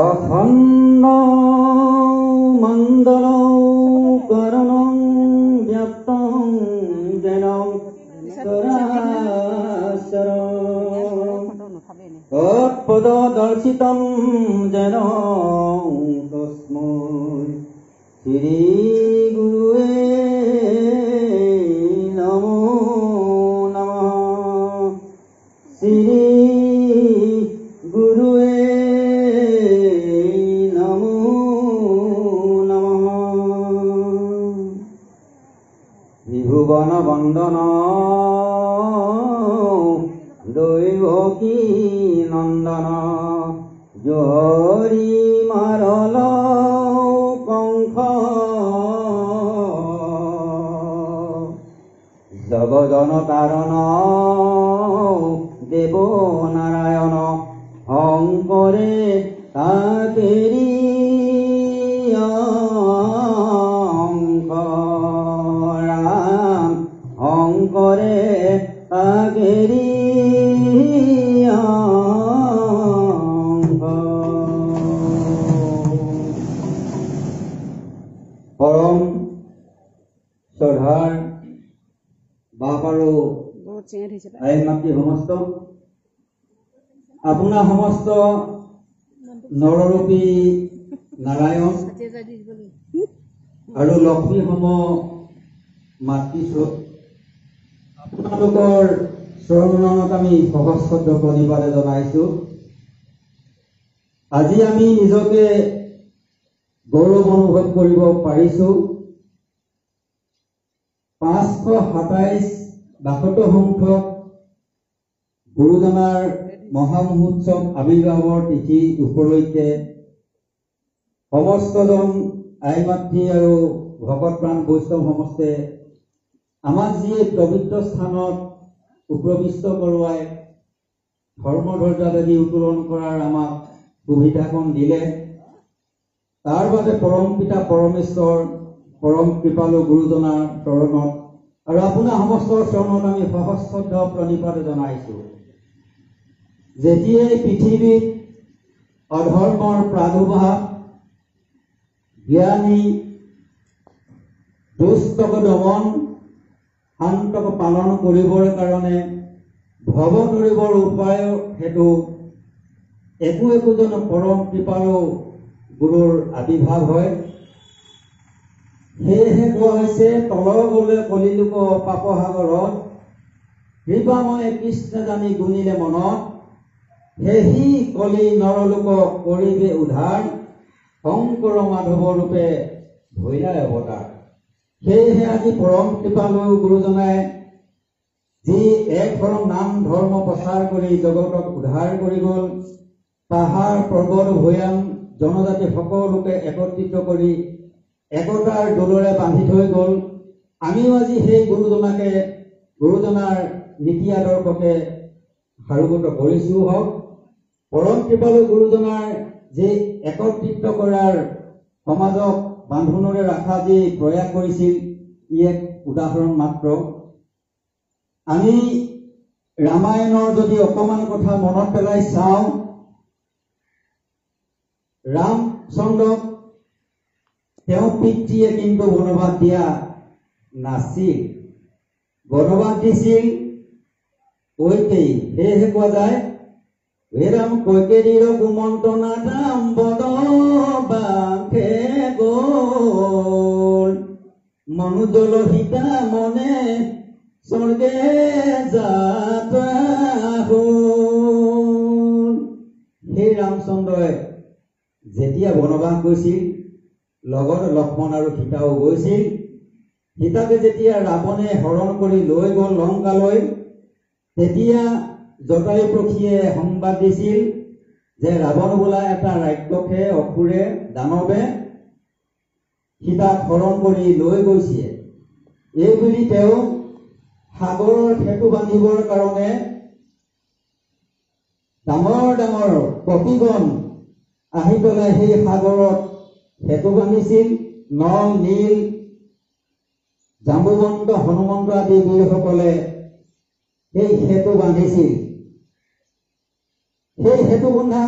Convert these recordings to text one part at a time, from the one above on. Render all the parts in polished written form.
অখণ্ড মণ্ডল কৰণং ব্যক্তং যেন তৎপদ দৰ্শিতং যেন তস্मै শ্ৰী গুৰুৱে নমো নমঃ। শ্ৰী গুৰুৱে নমো নমঃ। ত্ৰিভুৱন বন্দন দৈৱকী নন্দন জহৰি মাৰল কংস জগজন তাৰণ দেৱ নাৰায়ণ শংকৰে তাকেৰি অংক ৰাম শংকৰে তাকেৰি পৰম শ্ৰদ্ধাৰ বাপ আৰু আই মাতৃ সমস্ত আপোনাৰ সমস্ত নৰৰূপী নাৰায়ণ আৰু লক্ষ্মী সম মাতৃ আপোনালোকৰ চৰণত আমি সহস্ৰ প্ৰণিপাত জনাইছো। আজি আমি নিজকে গৌৰৱ অনুভৱ কৰিব পাৰিছো। 527 সংখ্যক গুৰুজনাৰ মহামহোৎসৱ আবিৰ্ভাৱৰ তিথি উপলক্ষে সমস্তজন আই মাতৃ আৰু ভকত প্ৰাণ বৈষ্ণৱ সমস্তে আমাক যি পবিত্ৰ স্থানত উপবিষ্ট কৰোৱাই ধৰ্মধ্বজাদি উত্তোলন কৰাৰ আমাক সুবিধাকণ দিলে, তাৰ বাবে পৰম পিতা পৰমেশ্বৰ পৰম কৃপালু গুৰুজনাৰ চৰণত আৰু আপোনাৰ সমস্ত চৰণত আমি সহস্ৰ প্ৰণিপাত জনাইছো। যেতিয়াই পৃথিৱীত অধৰ্মৰ প্ৰাদুৰ্ভাৱ, জ্ঞানী দুষ্টক দমন শান্তক পালন কৰিবৰ কাৰণে ভৱ তৰিবৰ উপায় হেতু একোজন পৰম কৃপালু গুৰুৰ আবিৰ্ভাৱ হয়। সেয়েহে কোৱা হৈছে তল গলে কলিলোক পাপসাগৰত কৃপাময় কৃষ্ণ জানি গুণিলে মনত সেহি কলি নৰলোক কৰিবে উদ্ধাৰ শংকৰ মাধৱ ৰূপে ধৰিলে অৱতাৰ। সেয়েহে আজি পৰম কৃপালু গুৰুজনাই যি এক ধৰণ নাম ধৰ্ম প্ৰচাৰ কৰি জগতক উদ্ধাৰ কৰি গল, পাহাৰ পৰ্বত ভৈয়াম জনজাতি সকলোকে একত্ৰিত কৰি একতাৰ দোলেৰে বান্ধি থৈ গল। আমিও আজি সেই গুৰুজনাৰ নীতি আদৰ্শকে সাৰোগত কৰিছো। হওক পৰম কৃপালু গুৰুজনাৰ যি একত্ৰিত কৰাৰ সমাজক বান্ধোনেৰে ৰখা যি প্ৰয়াস কৰিছিল, ই এক উদাহৰণ মাত্ৰ। আমি ৰামায়ণৰ যদি অকমান কথা মনত পেলাই চাওঁ, ৰামচন্দ্ৰক তেওঁ পিতৃয়ে কিন্তু বনবাস দিয়া নাছিল, বনবাস দিছিল কৈকেয়ী। সেয়েহে কোৱা যায় হেৰাম কৈকেয়ীৰ কুমন্ত্ৰণা ৰাম বনবাসে গল, মনোজল সীতা মনে স্বৰ্গে যাত্ৰা হল। সেই ৰামচন্দ্ৰই যেতিয়া বনবাস গৈছিল, লগত লক্ষ্মণ আৰু সীতাও গৈছিল। সীতাকে যেতিয়া ৰাৱণে হৰণ কৰি লৈ গল লংকালৈ, তেতিয়া জটায়ু পক্ষীয়ে সংবাদ দিছিল যে ৰাৱণ বোলা এটা ৰাক্ষসে অসুৰে দানৱে সীতাক হৰণ কৰি লৈ গৈছে। এইবুলি তেওঁ সাগৰৰ সেতু বান্ধিবৰ কাৰণে ডাঙৰ ডাঙৰ কপিগণ আহি পেলাই সেই সাগৰত সেতু বান্ধিছিল। নল নীল জাম্বুবন্ত হনুমন্ত আদি বীৰসকলে এই সেতু বান্ধিছিল। সেই সেতু বন্ধা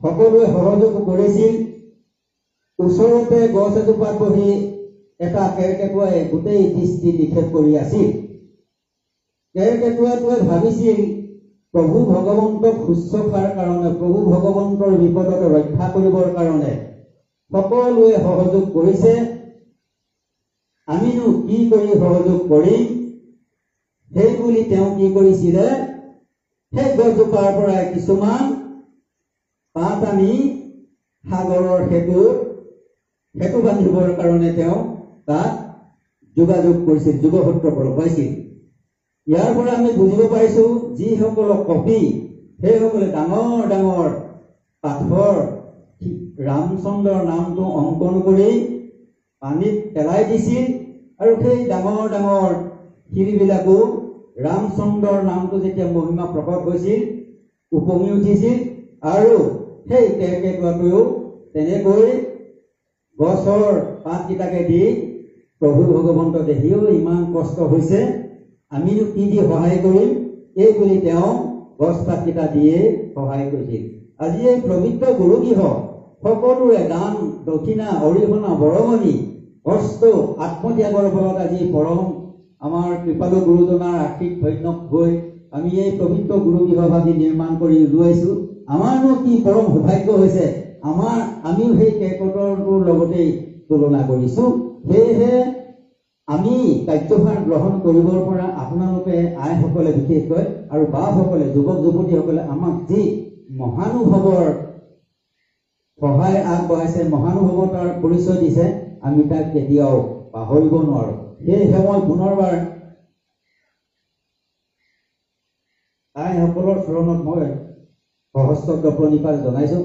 সকলোৱে সহযোগ কৰিছিল। ওচৰতে গছ এজোপাত বহি এটা কেৰ্কেটুৱাই গোটেই দৃষ্টি নিক্ষেপ কৰি আছিল। কেৰ্কেটুৱাটোৱে ভাবিছিল প্ৰভু ভগৱন্তক শুশ্ৰূষাৰ কাৰণে, প্ৰভু ভগৱন্তৰ বিপদত ৰক্ষা কৰিবৰ কাৰণে সকলোৱে সহযোগ কৰিছে। আমিনো কি কৰি সহযোগ কৰিম, সেই বুলি তেওঁ কি কৰিছিলে, সেই গছজোপাৰ পৰাই কিছুমান পাত আনি সাগৰৰ সেতু বান্ধিবৰ কাৰণে তেওঁ তাত যোগাযোগ কৰিছিল, যোগসূত্ৰ পাইছিল। ইয়াৰ পৰা আমি বুজিব পাৰিছো, যিসকলক কপি সেইসকলে ডাঙৰ ডাঙৰ পাথৰ ৰামচন্দ্ৰৰ নামটো অংকন কৰি পানীত পেলাই দিছিল, আৰু সেই ডাঙৰ ডাঙৰ শিলবিলাকো ৰামচন্দ্ৰৰ নামটো যেতিয়া মহিমা প্ৰকট হৈছিল, উপঙি উঠিছিল। আৰু সেই কেৰ্কেটুৱাটোৱেও তেনেকৈ গছৰ পাতকেইটাকে দি প্ৰভু ভগৱন্ত দেখিও ইমান কষ্ট হৈছে, আমিনো কি দি সহায় কৰিম, এই বুলি তেওঁ গছ পাতকেইটা দিয়ে সহায় কৰিছিল। আজি এই পবিত্ৰ গুৰুগৃহ সকলোৰে দান দক্ষিণা অৰিহণা বৰঙণি কষ্ট আত্মত্যাগৰ ফলত আজি পৰম আমাৰ কৃপালু গুৰুজনাৰ আশীষ ধন্য হৈ আমি এই পবিত্ৰ গুৰুগৃহ ভাবি নিৰ্মাণ কৰি উলিয়াইছো। আমাৰনো কি পৰম সৌভাগ্য হৈছে, আমিও সেই কেৰ্কেটুৱাটোৰ লগতেই তুলনা কৰিছো। সেয়েহে আমি কাৰ্যভাৰ গ্ৰহণ কৰিবৰ পৰা আপোনালোকে আইসকলে বিশেষকৈ আৰু বাসকলে, যুৱক যুৱতীসকলে আমাক যি মহানুভৱৰ সহায় আগবঢ়াইছে, মহানুভৱতাৰ পৰিচয় দিছে, আমি তাক কেতিয়াও পাহৰিব নোৱাৰো। সেয়েহে মই পুনৰবাৰ আইসকলৰ চৰণত মই সহস্ৰ প্ৰণিপাত জনাইছো।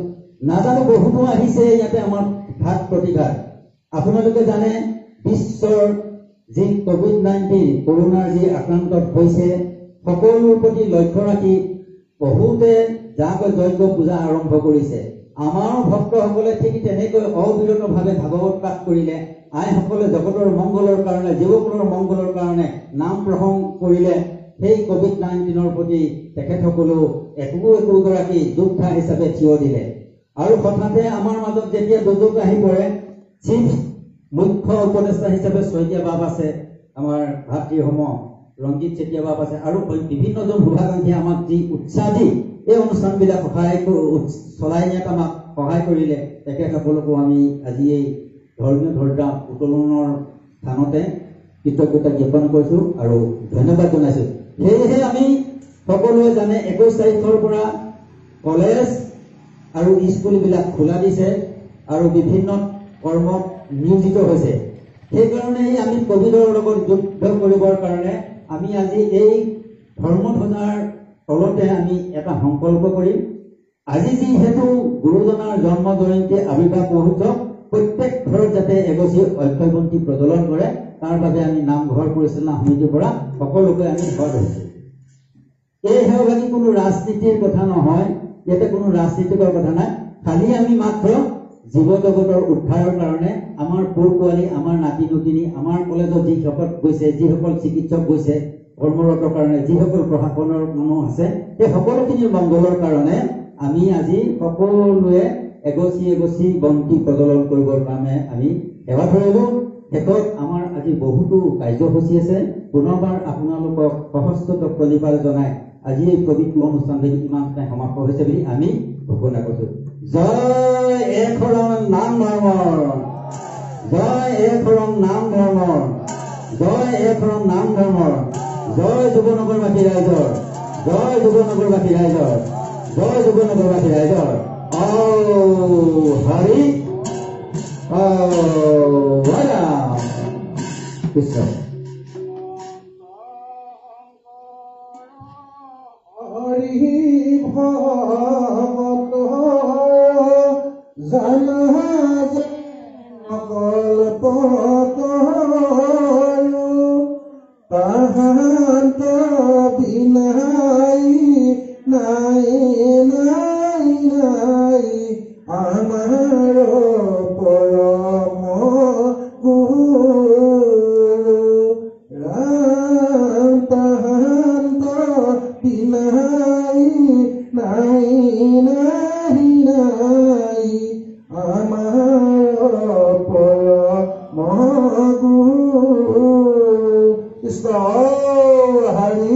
নাজানো বহুতো আহিছে ইয়াতে আমাৰ ঘাত প্ৰতিঘাত। আপোনালোকে জানে বিশ্বৰ যি COVID-19 কৰোনাৰ যি আক্ৰান্তত হৈছে, সকলোৰ প্ৰতি লক্ষ্য ৰাখি বহুতে যাকৈ যজ্ঞ পূজা আৰম্ভ কৰিছে। আমাৰ ভক্তসকলে ঠিক তেনেকৈ অবিৰতভাৱে ভাগৱত পাঠ কৰিলে। আইসকলে জগতৰ মংগলৰ কাৰণে, জীৱকুলৰ মংগলৰ কাৰণে নাম প্ৰসংগ কৰিলে। সেই COVID-19ৰ প্ৰতি তেখেতসকলেও একোগৰাকী যোদ্ধা হিচাপে থিয় দিলে। আৰু হঠাতে আমাৰ মাজত যেতিয়া দুৰ্যোগ আহি পৰে, চিফ মুখ্য উপদেষ্টা হিচাপে শইকীয়া বাপ আছে, আমাৰ ভাতৃসমূহ ৰঞ্জিত চেতিয়া বাপ আছে, আৰু বিভিন্নজন শুভাকাংক্ষী আমাক যি উৎসাহ দি এই অনুষ্ঠানবিলাক চলাই নিয়াত আমাক সহায় কৰিলে, তেখেতসকলকো আমি আজি এই ধৰ্মীয় ধৰ্যা উত্তোলনৰ স্থানতে কৃতজ্ঞতা জ্ঞাপন কৰিছো আৰু ধন্যবাদ জনাইছো। সেয়েহে আমি সকলোৱে জানে 21 তাৰিখৰ পৰা কলেজ আৰু স্কুলবিলাক খোলা দিছে আৰু বিভিন্ন কৰ্মত নিয়োজিত হৈছে। সেইকাৰণে আমি কোভিডৰ লগত যুদ্ধ কৰিবৰ কাৰণে আমি আজি এই ধৰ্মধ্বজাৰ তলতে আমি এটা সংকল্প কৰিম। আজি যিহেতু গুৰুজনাৰ জন্ম জয়ন্তী আৱিৰ্ভাৱ মহোৎসৱ, প্ৰত্যেক ঘৰত যাতে এগছি অক্ষয়বন্তী প্ৰজ্বলন কৰে, তাৰ বাবে আমি নামঘৰ পৰিচালনা সমিতিৰ পৰা সকলোকে আমি ভৰ ধৰিছো। এই সেৱাভাগী কোনো ৰাজনীতিৰ কথা নহয়, ইয়াতে কোনো ৰাজনীতিকৰ কথা নাই। খালি আমি মাত্ৰ জীৱ জগতৰ উদ্ধাৰৰ কাৰণে আমাৰ পৌৰ পোৱালী, আমাৰ নাতি নতিনী, আমাৰ কলেজত যিসকল গৈছে, যিসকল চিকিৎসক গৈছে কৰ্মৰত কাৰণে, যিসকল প্ৰশাসনৰ মানুহ আছে, সেই সকলোখিনিৰ মংগলৰ কাৰণে আমি আজি সকলোৱে এগছি এগছি বন্তি প্ৰজ্বলন কৰিবৰ কাৰণে আমি সেৱা ধৰিলো। শেষত আমাৰ আজি বহুতো কাৰ্যসূচী আছে। পুনৰবাৰ আপোনালোকক সহস্ৰ প্ৰণিপাত জনাই আজি এই পবিত্ৰ অনুষ্ঠানটি ইমানতে সমাপ্ত হৈছে বুলি আমি ঘোষণা কৰিছো। জয় এশৰণ নাম ধৰ্মৰ, জয় এশৰণ নাম ধৰ্মৰ, জয় এশৰণ নাম ধৰ্মৰ, জয় যুৱনগৰবাসী ৰাইজৰ, জয় যুৱনগৰবাসী ৰাইজৰ, জয় যুৱনগৰবাসী ৰাইজৰ। হৰি কৃষ্ণ। হৰি ভগত জানা কল্প তাহান্ত বিনাই নাই নাই নাই আমাৰ পৰম গুৰু নাই নাই নাই আমাৰ পৰম গুৰু কৃষ্ণ হৰি